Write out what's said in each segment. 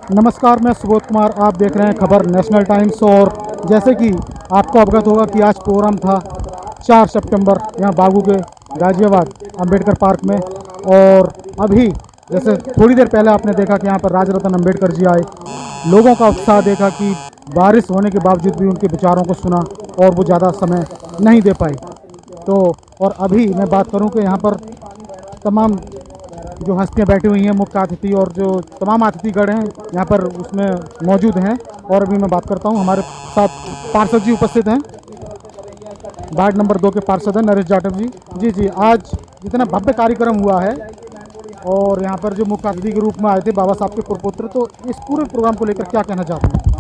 नमस्कार, मैं सुबोध कुमार। आप देख रहे हैं खबर नेशनल टाइम्स। और जैसे कि आपको अवगत होगा कि आज प्रोग्राम था 4 सितंबर यहाँ बागू के गाजियाबाद अंबेडकर पार्क में। और अभी जैसे थोड़ी देर पहले आपने देखा कि यहाँ पर राजरत्न अंबेडकर जी आए। लोगों का उत्साह देखा कि बारिश होने के बावजूद भी उनके विचारों को सुना और वो ज़्यादा समय नहीं दे पाए। तो और अभी मैं बात करूँ कि यहाँ पर तमाम जो हस्तियाँ बैठी हुई हैं, मुख्य अतिथि और जो तमाम अतिथिगण हैं यहाँ पर उसमें मौजूद हैं। और अभी मैं बात करता हूँ, हमारे साथ पार्षद जी उपस्थित हैं। वार्ड नंबर 2 के पार्षद हैं नरेश जाटव जी। जी, आज इतना भव्य कार्यक्रम हुआ है और यहाँ पर जो मुख्य अतिथि के रूप में आए थे बाबा साहब के पुरपुत्र, तो इस पूरे प्रोग्राम को लेकर क्या कहना चाहते हैं?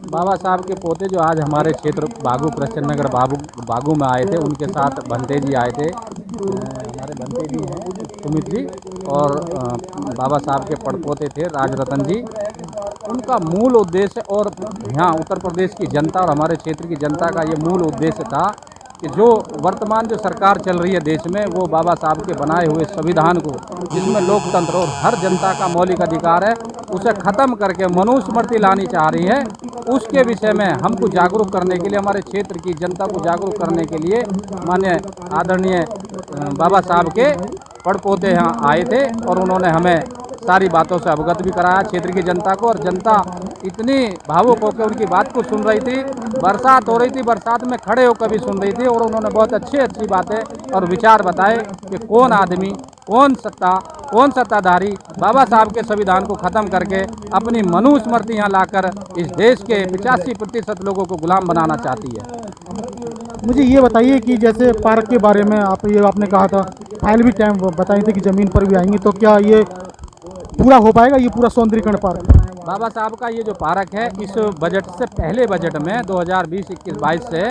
बाबा साहब के पोते जो आज हमारे क्षेत्र बागू कृष्ण नगर बागू में आए थे, उनके साथ भंते जी आए थे। हमारे भंते जी हैं सुमित जी, और बाबा साहब के पड़पोते थे राजरत्न जी। उनका मूल उद्देश्य और यहाँ उत्तर प्रदेश की जनता और हमारे क्षेत्र की जनता का ये मूल उद्देश्य था कि जो वर्तमान जो सरकार चल रही है देश में, वो बाबा साहब के बनाए हुए संविधान को, जिसमें लोकतंत्र और हर जनता का मौलिक अधिकार है, उसे ख़त्म करके मनुस्मृति लानी चाह रही है। उसके विषय में हमको जागरूक करने के लिए, हमारे क्षेत्र की जनता को जागरूक करने के लिए माननीय आदरणीय बाबा साहब के पड़पोते यहाँ आए थे और उन्होंने हमें सारी बातों से अवगत भी कराया क्षेत्र की जनता को। और जनता इतनी भावुक होकर उनकी बात को सुन रही थी। बरसात हो रही थी, बरसात में खड़े होकर भी सुन रही थी और उन्होंने बहुत अच्छी बातें और विचार बताए कि कौन आदमी, कौन सत्ता, कौन सत्ताधारी बाबा साहब के संविधान को ख़त्म करके अपनी मनुस्मृति यहाँ लाकर इस देश के 85% लोगों को गुलाम बनाना चाहती है। मुझे ये बताइए कि जैसे पार्क के बारे में आपने कहा था, फाइल भी टाइम बताई थी कि ज़मीन पर भी आएंगी, तो क्या ये पूरा हो पाएगा, ये पूरा सौंदर्यीकरण पार्क? बाबा साहब का ये जो पार्क है, इस बजट से पहले बजट में 2020-21-22 से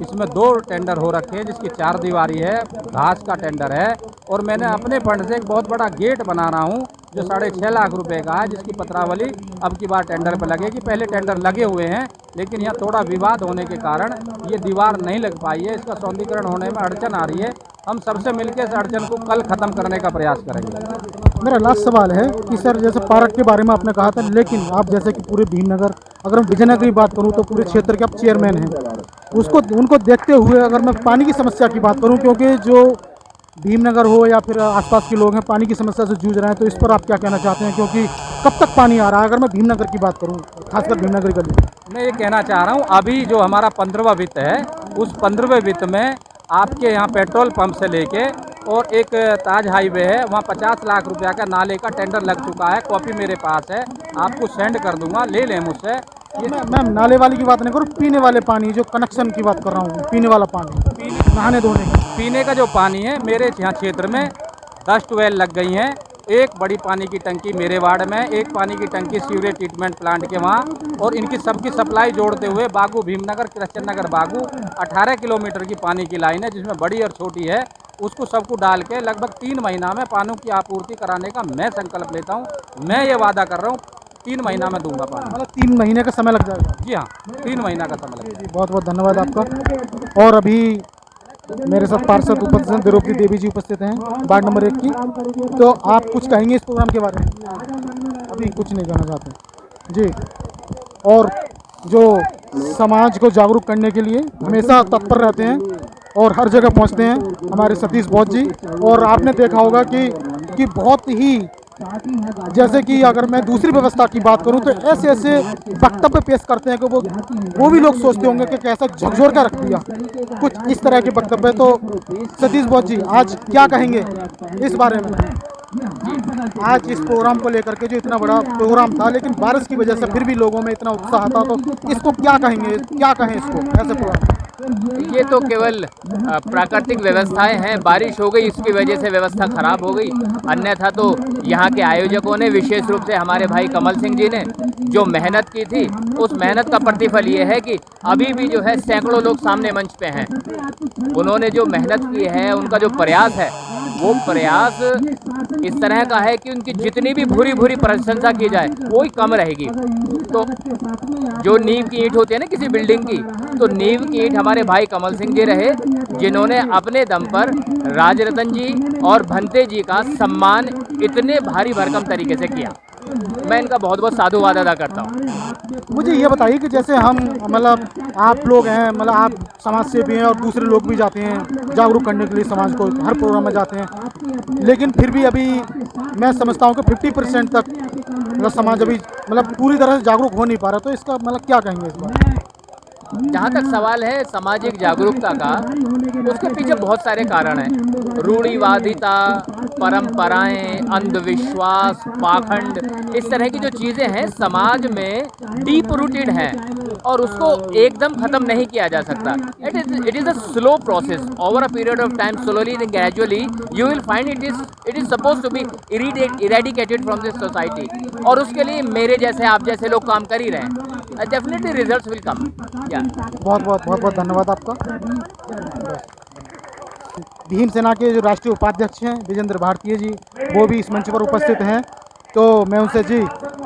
इसमें 2 टेंडर हो रखे हैं, जिसकी 4 दीवारी है, घास का टेंडर है। और मैंने अपने फंड से एक बहुत बड़ा गेट बना रहा हूँ जो 6.5 लाख रुपए का है, जिसकी पत्रावली अब की बार टेंडर पर लगेगी। पहले टेंडर लगे हुए हैं, लेकिन यहाँ थोड़ा विवाद होने के कारण ये दीवार नहीं लग पाई है। इसका सौंदर्यीकरण होने में अड़चन आ रही है। हम सबसे मिलकर इस अड़चन को कल ख़त्म करने का प्रयास करेंगे। मेरा लास्ट सवाल है कि सर, जैसे पार्क के बारे में आपने कहा था, लेकिन आप जैसे कि पूरे भीमनगर, अगर हम विजयनगर की बात करूं तो पूरे क्षेत्र के आप चेयरमैन हैं, उनको देखते हुए अगर मैं पानी की समस्या की बात करूं, क्योंकि जो भीमनगर हो या फिर आसपास के लोग हैं पानी की समस्या से जूझ रहे हैं, तो इस पर आप क्या कहना चाहते हैं? क्योंकि कब तक पानी आ रहा है, अगर मैं भीमनगर की बात करूँ, खासकर भीमनगर गली। मैं ये कहना चाह रहा हूँ, अभी जो हमारा 15वां वित्त है, उस 15वें वित्त में आपके यहाँ पेट्रोल पंप से लेके और एक ताज हाईवे है, वहाँ 50 लाख रुपया का नाले का टेंडर लग चुका है। कॉपी मेरे पास है, आपको सेंड कर दूंगा, ले लें मुझसे। मैम, नाले वाली की बात नहीं करूँ, पीने वाले पानी, जो कनेक्शन की बात कर रहा हूँ, पीने वाला पानी, नहाने धोने का। पीने का जो पानी है, मेरे यहाँ क्षेत्र में 10 ट्यूबवेल लग गई हैं। एक बड़ी पानी की टंकी मेरे वार्ड में, एक पानी की टंकी सीवरेज ट्रीटमेंट प्लांट के वहाँ, और इनकी सबकी सप्लाई जोड़ते हुए बागू भीमनगर कृष्ण नगर बागू 18 किलोमीटर की पानी की लाइन है, जिसमें बड़ी और छोटी है। उसको सबको डाल के लगभग 3 महीना में पानी की आपूर्ति कराने का मैं संकल्प लेता हूँ। मैं ये वादा कर रहा हूँ 3 महीना में दूंगा पानी। मतलब 3 महीने का समय लग जाएगा? जी हाँ, 3 महीना का समय लग जाएगा। बहुत बहुत धन्यवाद आपका। और अभी मेरे साथ पार्षद उपस्थित हैं, द्रौपदी देवी जी उपस्थित हैं, वार्ड नंबर 1 की। तो आप कुछ कहेंगे इस प्रोग्राम के बारे में? अभी कुछ नहीं कहना चाहते जी। और जो समाज को जागरूक करने के लिए हमेशा तत्पर रहते हैं और हर जगह पहुंचते हैं, हमारे सतीश बौद्ध जी। और आपने देखा होगा कि बहुत ही, जैसे कि अगर मैं दूसरी व्यवस्था की बात करूं, तो ऐसे ऐसे वक्तव्य पेश करते हैं कि वो भी लोग सोचते होंगे कि कैसा झकझोर कर रख दिया, कुछ इस तरह के वक्तव्य। तो सतीश बौद्ध जी, आज क्या कहेंगे इस बारे में? आज इस प्रोग्राम को लेकर के, जो इतना बड़ा प्रोग्राम था, लेकिन बारिश की वजह से फिर भी लोगों में इतना उत्साह था, तो इसको क्या कहेंगे, क्या कहें इसको, ऐसे प्रोग्राम? ये तो केवल प्राकृतिक व्यवस्थाएं हैं। बारिश हो गई, इसकी वजह से व्यवस्था खराब हो गई। अन्यथा तो यहाँ के आयोजकों ने, विशेष रूप से हमारे भाई कमल सिंह जी ने जो मेहनत की थी, उस मेहनत का प्रतिफल ये है कि अभी भी जो है सैकड़ों लोग सामने मंच पे हैं। उन्होंने जो मेहनत की है, उनका जो प्रयास है, वो प्रयास इस तरह का है कि उनकी जितनी भी भूरी भूरी प्रशंसा की जाए वो ही कम रहेगी। तो जो नींव की ईंट होती है ना किसी बिल्डिंग की, तो नींव की ईंट हमारे भाई कमल सिंह जी रहे, जिन्होंने अपने दम पर राजरत्न जी और भंते जी का सम्मान इतने भारी भरकम तरीके से किया। मैं इनका बहुत बहुत साधुवाद अदा करता हूँ। मुझे ये बताइए कि जैसे हम मतलब आप लोग हैं, मतलब आप समाज सेवी हैं और दूसरे लोग भी जाते हैं जागरूक करने के लिए समाज को, हर प्रोग्राम में जाते हैं, लेकिन फिर भी अभी मैं समझता हूँ कि 50% तक मतलब समाज अभी मतलब पूरी तरह से जागरूक हो नहीं पा रहा, तो इसका मतलब क्या कहेंगे इस बार? जहाँ तक सवाल है सामाजिक जागरूकता का, उसके पीछे बहुत सारे कारण हैं। रूढ़िवादिता, परंपराएं, अंधविश्वास, पाखंड, इस तरह की जो चीज़ें हैं समाज में डीप रूटेड हैं और उसको एकदम ख़त्म नहीं किया जा सकता। It is a slow process over a period of time, slowly and gradually you will find it is suppose to be eradicated from this society. और उसके लिए मेरे जैसे आप जैसे लोग काम कर ही रहे हैं। Definitely results will come. या बहुत धन्यवाद आपका। भीम सेना के जो राष्ट्रीय उपाध्यक्ष हैं विजेंद्र भारतीय जी, वो भी इस मंच पर उपस्थित हैं, तो मैं उनसे जी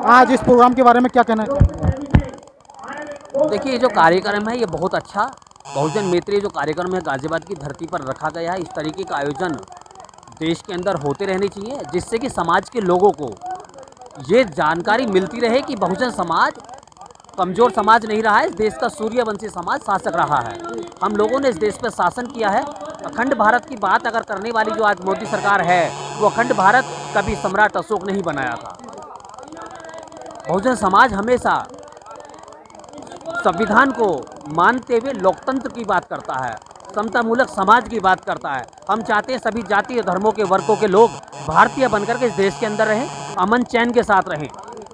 आज इस प्रोग्राम के बारे में क्या कहना चाहूँगा? देखिए, ये जो कार्यक्रम है ये बहुत अच्छा बहुजन मैत्री जो कार्यक्रम है गाज़ियाबाद की धरती पर रखा गया है। इस तरीके का आयोजन देश के अंदर होते रहने चाहिए, जिससे कि समाज के लोगों को ये जानकारी मिलती रहे कि बहुजन समाज कमज़ोर समाज नहीं रहा है। इस देश का सूर्यवंशी समाज शासक रहा है। हम लोगों ने इस देश पर शासन किया है। अखंड भारत की बात अगर करने वाली जो आज मोदी सरकार है, वो अखंड भारत कभी सम्राट अशोक नहीं बनाया था। बहुजन समाज हमेशा संविधान को मानते हुए लोकतंत्र की बात करता है, समतामूलक समाज की बात करता है। हम चाहते हैं सभी जातीय धर्मों के वर्गों के लोग भारतीय बनकर के इस देश के अंदर रहें, अमन चैन के साथ रहें।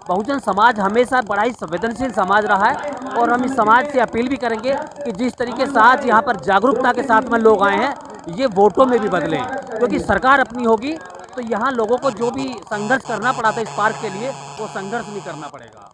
बहुजन समाज हमेशा बड़ा ही संवेदनशील समाज रहा है और हम इस समाज से अपील भी करेंगे कि जिस तरीके से आज यहाँ पर जागरूकता के साथ में लोग आए हैं, ये वोटों में भी बदलें, क्योंकि सरकार अपनी होगी तो यहाँ लोगों को जो भी संघर्ष करना पड़ा था इस पार्क के लिए, वो संघर्ष नहीं करना पड़ेगा।